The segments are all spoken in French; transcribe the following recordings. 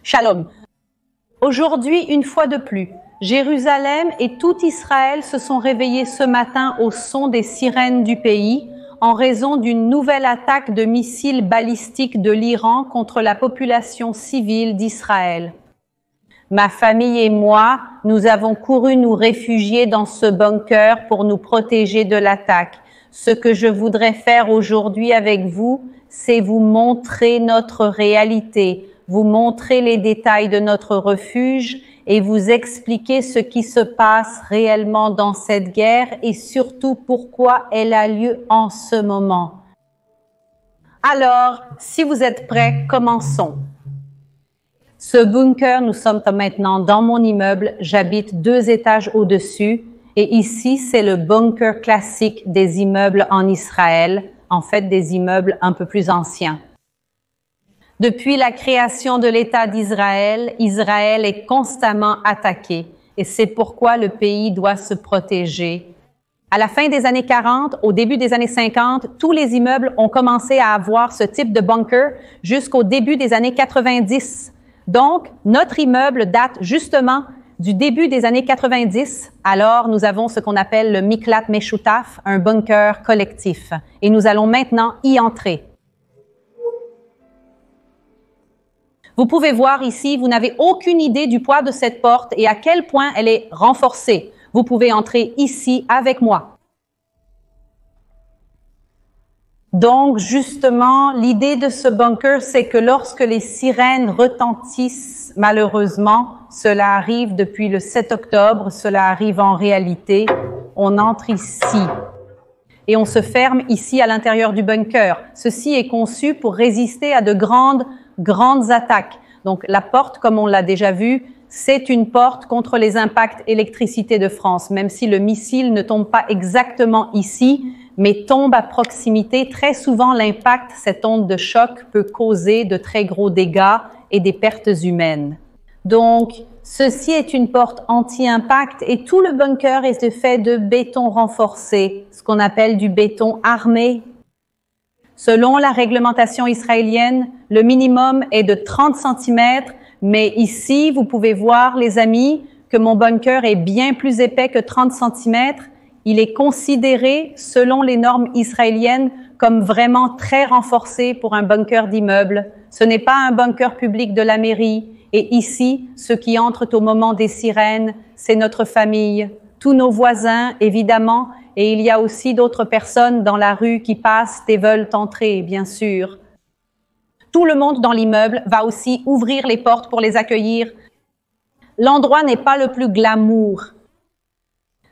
Shalom. Aujourd'hui, une fois de plus, Jérusalem et tout Israël se sont réveillés ce matin au son des sirènes du pays en raison d'une nouvelle attaque de missiles balistiques de l'Iran contre la population civile d'Israël. Ma famille et moi, nous avons couru nous réfugier dans ce bunker pour nous protéger de l'attaque. Ce que je voudrais faire aujourd'hui avec vous, c'est vous montrer notre réalité, vous montrer les détails de notre refuge et vous expliquer ce qui se passe réellement dans cette guerre et surtout pourquoi elle a lieu en ce moment. Alors, si vous êtes prêts, commençons. Ce bunker, nous sommes maintenant dans mon immeuble, j'habite 2 étages au-dessus et ici, c'est le bunker classique des immeubles en Israël, en fait des immeubles un peu plus anciens. Depuis la création de l'État d'Israël, Israël est constamment attaqué et c'est pourquoi le pays doit se protéger. À la fin des années 40, au début des années 50, tous les immeubles ont commencé à avoir ce type de bunker jusqu'au début des années 90. Donc, notre immeuble date justement du début des années 90. Alors, nous avons ce qu'on appelle le Miklat Meshutaf, un bunker collectif. Et nous allons maintenant y entrer. Vous pouvez voir ici, vous n'avez aucune idée du poids de cette porte et à quel point elle est renforcée. Vous pouvez entrer ici avec moi. Donc, justement, l'idée de ce bunker, c'est que lorsque les sirènes retentissent, malheureusement, cela arrive depuis le 7 octobre, cela arrive en réalité, on entre ici. Et on se ferme ici à l'intérieur du bunker. Ceci est conçu pour résister à de grandes attaques. Donc la porte, comme on l'a déjà vu, c'est une porte contre les impacts électricité de France, même si le missile ne tombe pas exactement ici, mais tombe à proximité. Très souvent, l'impact, cette onde de choc, peut causer de très gros dégâts et des pertes humaines. Donc, ceci est une porte anti-impact et tout le bunker est fait de béton renforcé, ce qu'on appelle du béton armé. Selon la réglementation israélienne, le minimum est de 30 cm, mais ici, vous pouvez voir, les amis, que mon bunker est bien plus épais que 30 cm. Il est considéré, selon les normes israéliennes, comme vraiment très renforcé pour un bunker d'immeuble. Ce n'est pas un bunker public de la mairie. Et ici, ceux qui entrent au moment des sirènes, c'est notre famille, tous nos voisins, évidemment, et il y a aussi d'autres personnes dans la rue qui passent et veulent entrer, bien sûr. Tout le monde dans l'immeuble va aussi ouvrir les portes pour les accueillir. L'endroit n'est pas le plus glamour.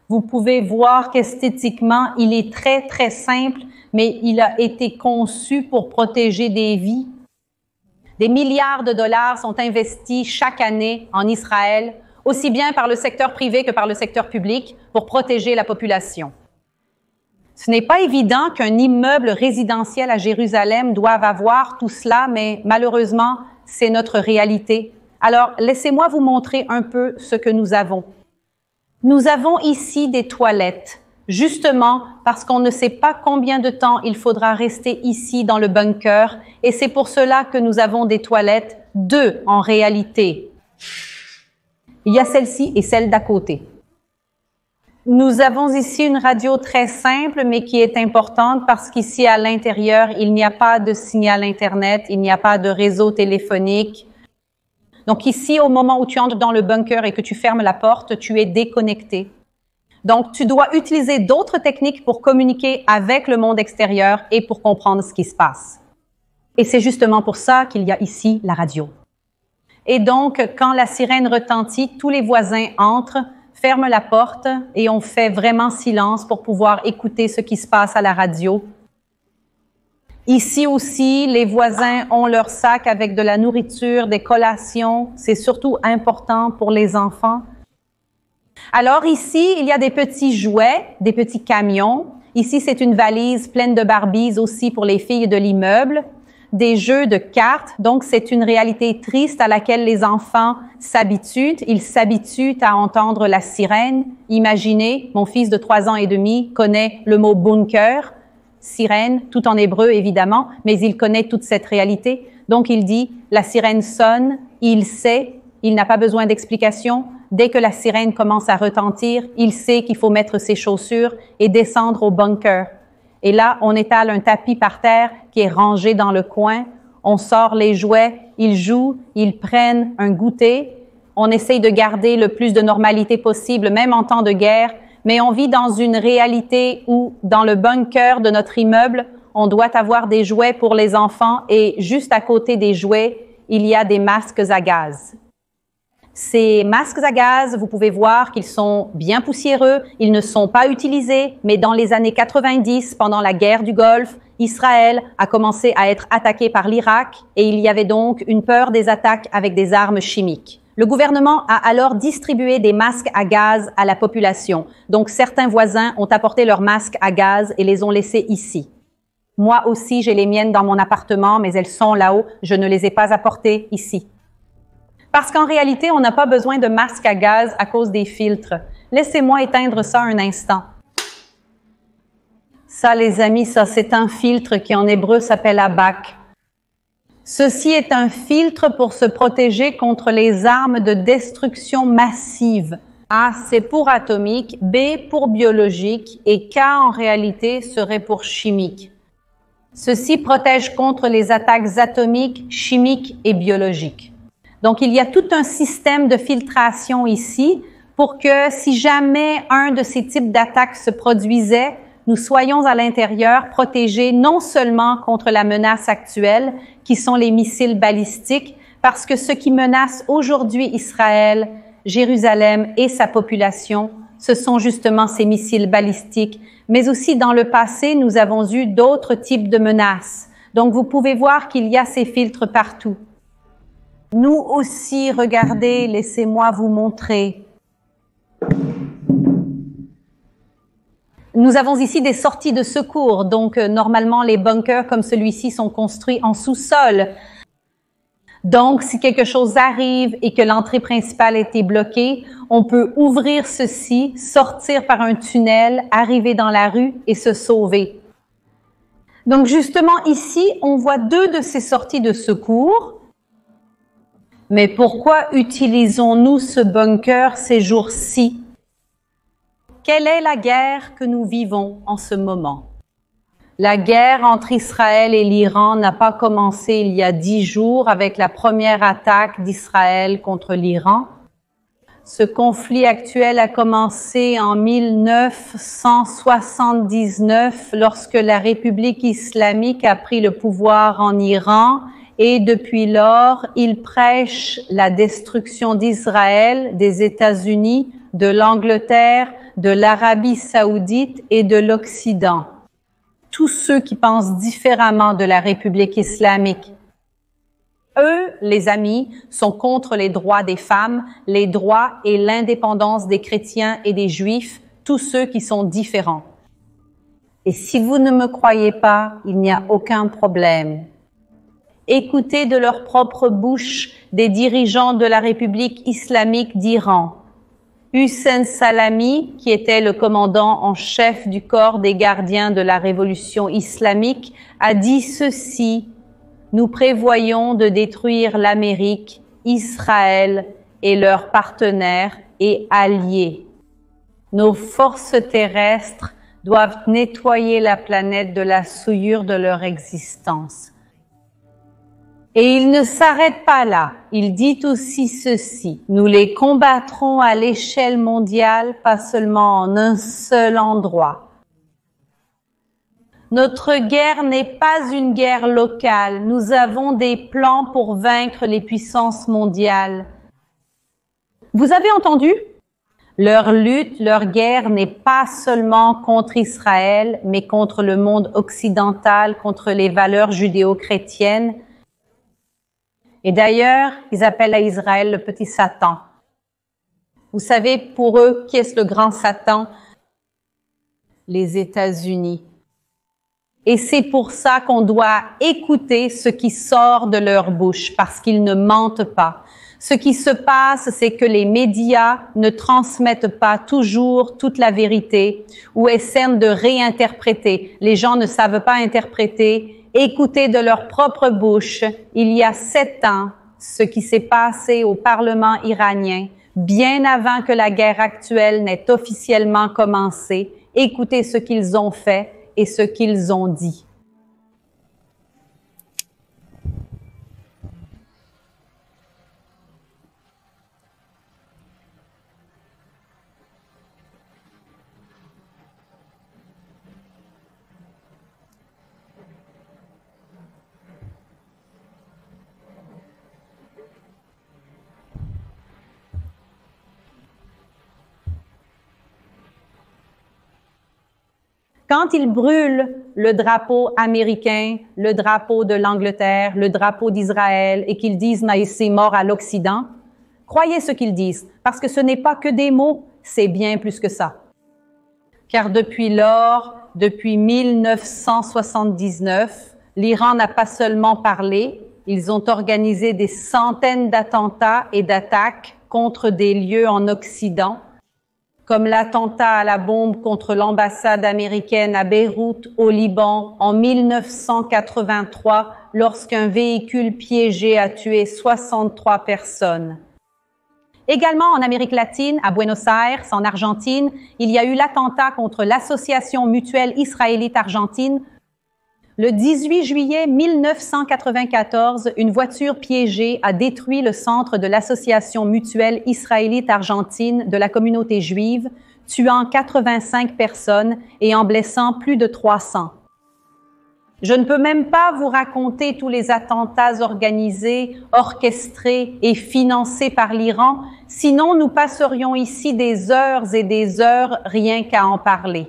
Vous pouvez voir qu'esthétiquement, il est très, très simple, mais il a été conçu pour protéger des vies. Des milliards de dollars sont investis chaque année en Israël, aussi bien par le secteur privé que par le secteur public, pour protéger la population. Ce n'est pas évident qu'un immeuble résidentiel à Jérusalem doive avoir tout cela, mais malheureusement, c'est notre réalité. Alors, laissez-moi vous montrer un peu ce que nous avons. Nous avons ici des toilettes, justement parce qu'on ne sait pas combien de temps il faudra rester ici dans le bunker, et c'est pour cela que nous avons des toilettes, 2 en réalité. Il y a celle-ci et celle d'à côté. Nous avons ici une radio très simple, mais qui est importante parce qu'ici à l'intérieur, il n'y a pas de signal Internet, il n'y a pas de réseau téléphonique. Donc ici, au moment où tu entres dans le bunker et que tu fermes la porte, tu es déconnecté. Donc, tu dois utiliser d'autres techniques pour communiquer avec le monde extérieur et pour comprendre ce qui se passe. Et c'est justement pour ça qu'il y a ici la radio. Et donc, quand la sirène retentit, tous les voisins entrent, ferment la porte et on fait vraiment silence pour pouvoir écouter ce qui se passe à la radio. Ici aussi, les voisins ont leur sac avec de la nourriture, des collations. C'est surtout important pour les enfants. Alors ici, il y a des petits jouets, des petits camions. Ici, c'est une valise pleine de Barbies aussi pour les filles de l'immeuble. Des jeux de cartes, donc c'est une réalité triste à laquelle les enfants s'habituent. Ils s'habituent à entendre la sirène. Imaginez, mon fils de 3 ans et demi connaît le mot bunker, sirène, tout en hébreu évidemment, mais il connaît toute cette réalité. Donc il dit, la sirène sonne il sait, il n'a pas besoin d'explication. Dès que la sirène commence à retentir, il sait qu'il faut mettre ses chaussures et descendre au bunker. Et là, on étale un tapis par terre qui est rangé dans le coin. On sort les jouets, ils jouent, ils prennent un goûter. On essaye de garder le plus de normalité possible, même en temps de guerre. Mais on vit dans une réalité où, dans le bunker de notre immeuble, on doit avoir des jouets pour les enfants et juste à côté des jouets, il y a des masques à gaz. Ces masques à gaz, vous pouvez voir qu'ils sont bien poussiéreux, ils ne sont pas utilisés, mais dans les années 90, pendant la guerre du Golfe, Israël a commencé à être attaqué par l'Irak et il y avait donc une peur des attaques avec des armes chimiques. Le gouvernement a alors distribué des masques à gaz à la population. Donc certains voisins ont apporté leurs masques à gaz et les ont laissés ici. Moi aussi, j'ai les miennes dans mon appartement, mais elles sont là-haut. Je ne les ai pas apportées ici. Parce qu'en réalité, on n'a pas besoin de masques à gaz à cause des filtres. Laissez-moi éteindre ça un instant. Ça, les amis, ça, c'est un filtre qui en hébreu s'appelle abak. Ceci est un filtre pour se protéger contre les armes de destruction massive. A, c'est pour atomique, B pour biologique et K, en réalité, serait pour chimique. Ceci protège contre les attaques atomiques, chimiques et biologiques. Donc, il y a tout un système de filtration ici pour que si jamais un de ces types d'attaques se produisait, nous soyons à l'intérieur protégés non seulement contre la menace actuelle, qui sont les missiles balistiques, parce que ce qui menace aujourd'hui Israël, Jérusalem et sa population, ce sont justement ces missiles balistiques. Mais aussi dans le passé, nous avons eu d'autres types de menaces. Donc vous pouvez voir qu'il y a ces filtres partout. Nous aussi, regardez, laissez-moi vous montrer. Nous avons ici des sorties de secours, donc normalement les bunkers comme celui-ci sont construits en sous-sol. Donc si quelque chose arrive et que l'entrée principale a été bloquée, on peut ouvrir ceci, sortir par un tunnel, arriver dans la rue et se sauver. Donc justement ici, on voit deux de ces sorties de secours. Mais pourquoi utilisons-nous ce bunker ces jours-ci? Quelle est la guerre que nous vivons en ce moment? La guerre entre Israël et l'Iran n'a pas commencé il y a 10 jours avec la première attaque d'Israël contre l'Iran. Ce conflit actuel a commencé en 1979 lorsque la République islamique a pris le pouvoir en Iran et depuis lors, il prêche la destruction d'Israël, des États-Unis, de l'Angleterre, de l'Arabie saoudite et de l'Occident. Tous ceux qui pensent différemment de la République islamique. Eux, les amis, sont contre les droits des femmes, les droits et l'indépendance des chrétiens et des juifs, tous ceux qui sont différents. Et si vous ne me croyez pas, il n'y a aucun problème. Écoutez de leur propre bouche des dirigeants de la République islamique d'Iran. Hussein Salami, qui était le commandant en chef du corps des gardiens de la révolution islamique, a dit ceci: « Nous prévoyons de détruire l'Amérique, Israël et leurs partenaires et alliés. Nos forces terrestres doivent nettoyer la planète de la souillure de leur existence. » Et il ne s'arrête pas là. Il dit aussi ceci: « Nous les combattrons à l'échelle mondiale, pas seulement en un seul endroit. » Notre guerre n'est pas une guerre locale. Nous avons des plans pour vaincre les puissances mondiales. Vous avez entendu? Leur lutte, leur guerre n'est pas seulement contre Israël, mais contre le monde occidental, contre les valeurs judéo-chrétiennes. Et d'ailleurs, ils appellent à Israël le petit Satan. Vous savez, pour eux, qui est le grand Satan? Les États-Unis. Et c'est pour ça qu'on doit écouter ce qui sort de leur bouche, parce qu'ils ne mentent pas. Ce qui se passe, c'est que les médias ne transmettent pas toujours toute la vérité ou essaient de réinterpréter. Les gens ne savent pas interpréter. Écoutez de leur propre bouche, il y a 7 ans, ce qui s'est passé au Parlement iranien bien avant que la guerre actuelle n'ait officiellement commencé. Écoutez ce qu'ils ont fait et ce qu'ils ont dit. Quand ils brûlent le drapeau américain, le drapeau de l'Angleterre, le drapeau d'Israël et qu'ils disent « c'est mort à l'Occident », croyez ce qu'ils disent, parce que ce n'est pas que des mots, c'est bien plus que ça. Car depuis lors, depuis 1979, l'Iran n'a pas seulement parlé, ils ont organisé des centaines d'attentats et d'attaques contre des lieux en Occident, comme l'attentat à la bombe contre l'ambassade américaine à Beyrouth, au Liban, en 1983, lorsqu'un véhicule piégé a tué 63 personnes. Également en Amérique latine, à Buenos Aires, en Argentine, il y a eu l'attentat contre l'Association mutuelle israélite-argentine. Le 18 juillet 1994, une voiture piégée a détruit le centre de l'Association mutuelle israélite-argentine de la communauté juive, tuant 85 personnes et en blessant plus de 300. Je ne peux même pas vous raconter tous les attentats organisés, orchestrés et financés par l'Iran, sinon nous passerions ici des heures et des heures rien qu'à en parler.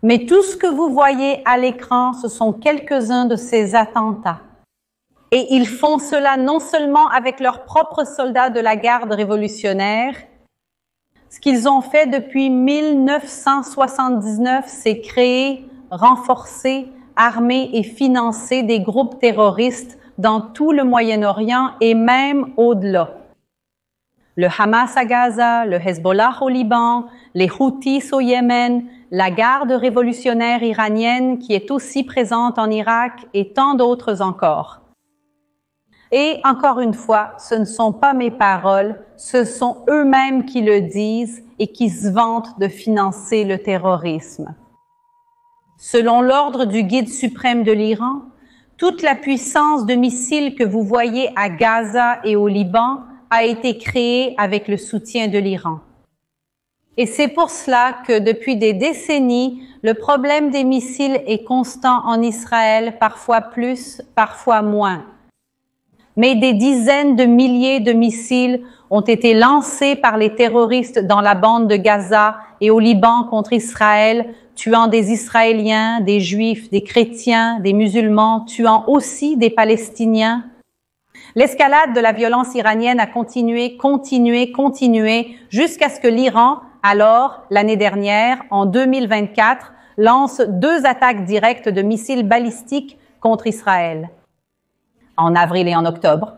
Mais tout ce que vous voyez à l'écran, ce sont quelques-uns de ces attentats. Et ils font cela non seulement avec leurs propres soldats de la garde révolutionnaire. Ce qu'ils ont fait depuis 1979, c'est créer, renforcer, armer et financer des groupes terroristes dans tout le Moyen-Orient et même au-delà. Le Hamas à Gaza, le Hezbollah au Liban, les Houthis au Yémen, la garde révolutionnaire iranienne qui est aussi présente en Irak et tant d'autres encore. Et encore une fois, ce ne sont pas mes paroles, ce sont eux-mêmes qui le disent et qui se vantent de financer le terrorisme. Selon l'ordre du guide suprême de l'Iran, toute la puissance de missiles que vous voyez à Gaza et au Liban a été créée avec le soutien de l'Iran. Et c'est pour cela que depuis des décennies, le problème des missiles est constant en Israël, parfois plus, parfois moins. Mais des dizaines de milliers de missiles ont été lancés par les terroristes dans la bande de Gaza et au Liban contre Israël, tuant des Israéliens, des Juifs, des chrétiens, des musulmans, tuant aussi des Palestiniens. L'escalade de la violence iranienne a continué, jusqu'à ce que l'Iran, alors, l'année dernière, en 2024, lance 2 attaques directes de missiles balistiques contre Israël, en avril et en octobre.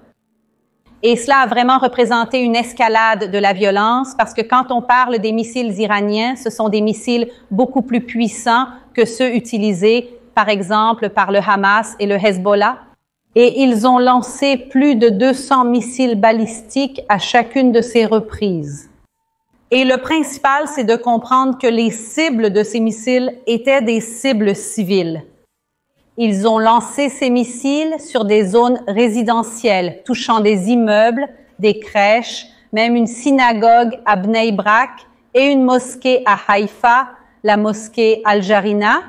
Et cela a vraiment représenté une escalade de la violence parce que quand on parle des missiles iraniens, ce sont des missiles beaucoup plus puissants que ceux utilisés, par exemple, par le Hamas et le Hezbollah. Et ils ont lancé plus de 200 missiles balistiques à chacune de ces reprises. Et le principal, c'est de comprendre que les cibles de ces missiles étaient des cibles civiles. Ils ont lancé ces missiles sur des zones résidentielles, touchant des immeubles, des crèches, même une synagogue à Bnei Brak et une mosquée à Haïfa, la mosquée Al-Jarina.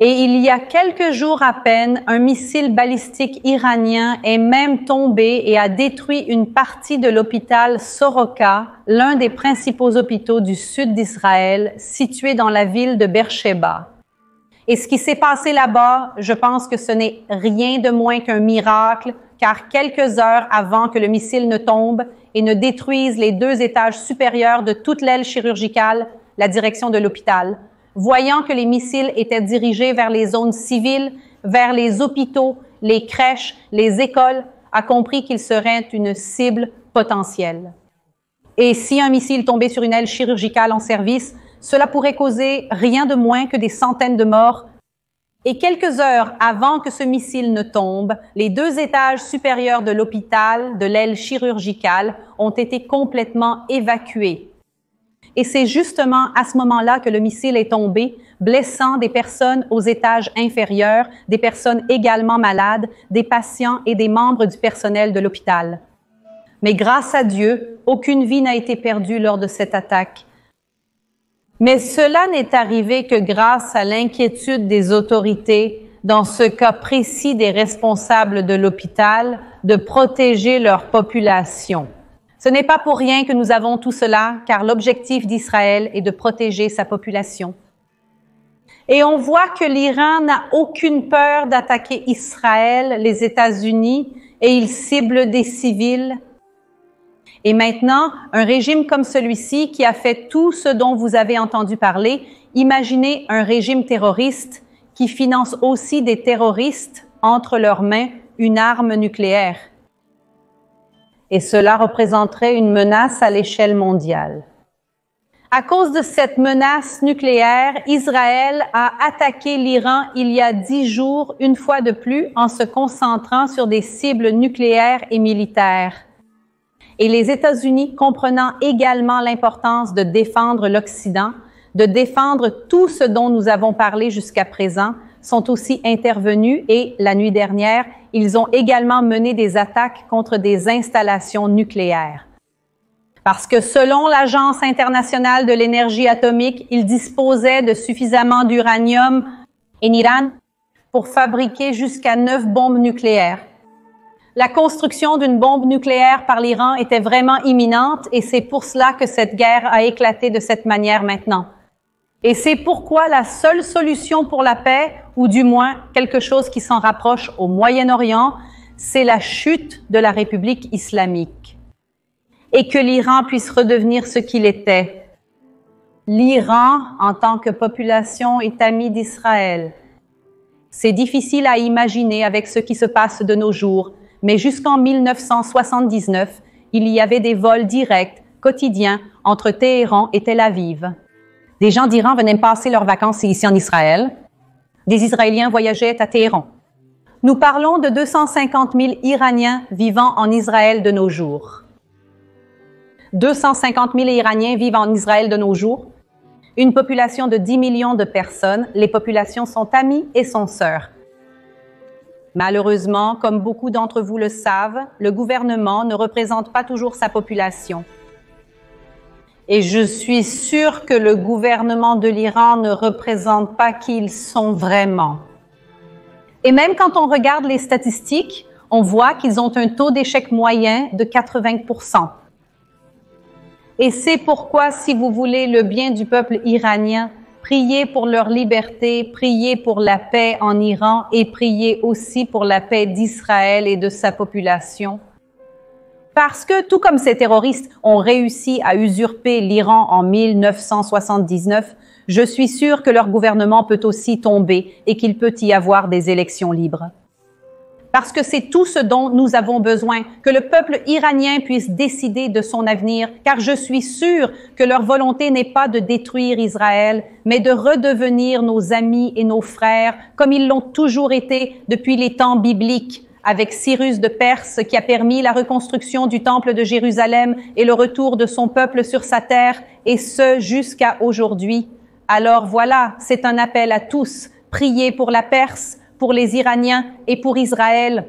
Et il y a quelques jours à peine, un missile balistique iranien est même tombé et a détruit une partie de l'hôpital Soroka, l'un des principaux hôpitaux du sud d'Israël, situé dans la ville de Beersheba. Et ce qui s'est passé là-bas, je pense que ce n'est rien de moins qu'un miracle, car quelques heures avant que le missile ne tombe et ne détruise les 2 étages supérieurs de toute l'aile chirurgicale, la direction de l'hôpital, voyant que les missiles étaient dirigés vers les zones civiles, vers les hôpitaux, les crèches, les écoles, a compris qu'il serait une cible potentielle. Et si un missile tombait sur une aile chirurgicale en service, cela pourrait causer rien de moins que des centaines de morts Et quelques heures avant que ce missile ne tombe, les 2 étages supérieurs de l'hôpital, de l'aile chirurgicale, ont été complètement évacués. Et c'est justement à ce moment-là que le missile est tombé, blessant des personnes aux étages inférieurs, des personnes également malades, des patients et des membres du personnel de l'hôpital. Mais grâce à Dieu, aucune vie n'a été perdue lors de cette attaque. Mais cela n'est arrivé que grâce à l'inquiétude des autorités, dans ce cas précis des responsables de l'hôpital, de protéger leur population. Ce n'est pas pour rien que nous avons tout cela, car l'objectif d'Israël est de protéger sa population. Et on voit que l'Iran n'a aucune peur d'attaquer Israël, les États-Unis, et il cible des civils. Et maintenant, un régime comme celui-ci qui a fait tout ce dont vous avez entendu parler, imaginez un régime terroriste qui finance aussi des terroristes entre leurs mains une arme nucléaire. Et cela représenterait une menace à l'échelle mondiale. À cause de cette menace nucléaire, Israël a attaqué l'Iran il y a 10 jours, une fois de plus, en se concentrant sur des cibles nucléaires et militaires. Et les États-Unis, comprenant également l'importance de défendre l'Occident, de défendre tout ce dont nous avons parlé jusqu'à présent, sont aussi intervenus et, la nuit dernière, ils ont également mené des attaques contre des installations nucléaires. Parce que selon l'Agence internationale de l'énergie atomique, ils disposaient de suffisamment d'uranium en Iran pour fabriquer jusqu'à 9 bombes nucléaires. La construction d'une bombe nucléaire par l'Iran était vraiment imminente et c'est pour cela que cette guerre a éclaté de cette manière maintenant. Et c'est pourquoi la seule solution pour la paix, ou du moins quelque chose qui s'en rapproche au Moyen-Orient, c'est la chute de la République islamique. Et que l'Iran puisse redevenir ce qu'il était. L'Iran, en tant que population, est ami d'Israël. C'est difficile à imaginer avec ce qui se passe de nos jours, mais jusqu'en 1979, il y avait des vols directs, quotidiens, entre Téhéran et Tel Aviv. Des gens d'Iran venaient passer leurs vacances ici en Israël. Des Israéliens voyageaient à Téhéran. Nous parlons de 250 000 Iraniens vivant en Israël de nos jours. 250 000 Iraniens vivent en Israël de nos jours. Une population de 10 millions de personnes. Les populations sont amies et sont sœurs. Malheureusement, comme beaucoup d'entre vous le savent, le gouvernement ne représente pas toujours sa population. Et je suis sûre que le gouvernement de l'Iran ne représente pas qui ils sont vraiment. Et même quand on regarde les statistiques, on voit qu'ils ont un taux d'échec moyen de 80%. Et c'est pourquoi, si vous voulez le bien du peuple iranien, priez pour leur liberté, priez pour la paix en Iran et priez aussi pour la paix d'Israël et de sa population. Parce que, tout comme ces terroristes ont réussi à usurper l'Iran en 1979, je suis sûre que leur gouvernement peut aussi tomber et qu'il peut y avoir des élections libres. Parce que c'est tout ce dont nous avons besoin, que le peuple iranien puisse décider de son avenir, car je suis sûre que leur volonté n'est pas de détruire Israël, mais de redevenir nos amis et nos frères, comme ils l'ont toujours été depuis les temps bibliques, avec Cyrus de Perse qui a permis la reconstruction du temple de Jérusalem et le retour de son peuple sur sa terre, et ce jusqu'à aujourd'hui. Alors voilà, c'est un appel à tous, priez pour la Perse, pour les Iraniens et pour Israël.